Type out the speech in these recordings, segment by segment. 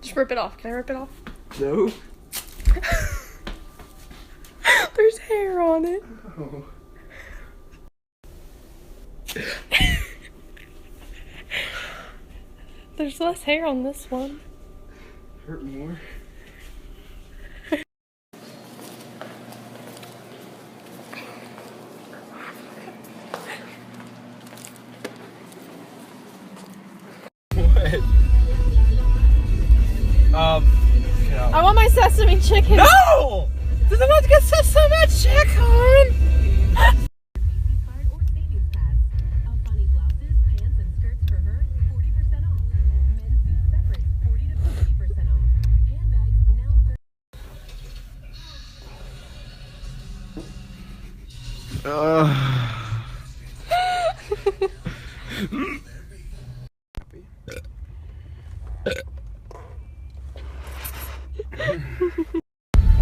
Just rip it off. Can I rip it off? No. There's hair on it. Oh. There's less hair on this one. Hurt more. What? I want my sesame chicken. No! Does it not get sesame chicken?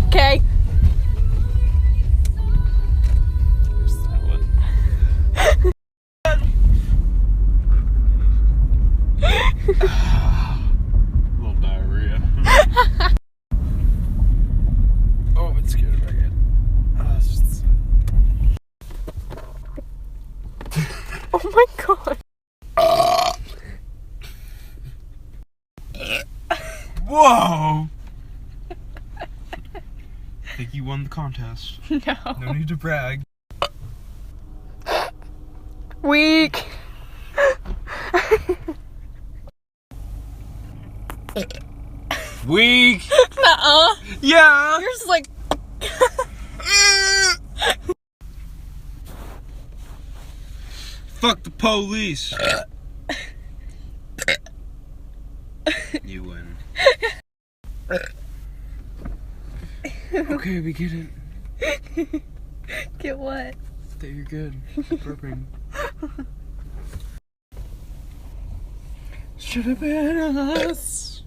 Okay. Little diarrhea. Oh, it's scared back in. It's just... Oh my god. Whoa! I think you won the contest. No. No need to brag. Weak. Weak! Nuh-uh. Yeah! You're just like... Fuck the police! You win. Okay, we get it. Get what? That you're good at burping. Should have been us.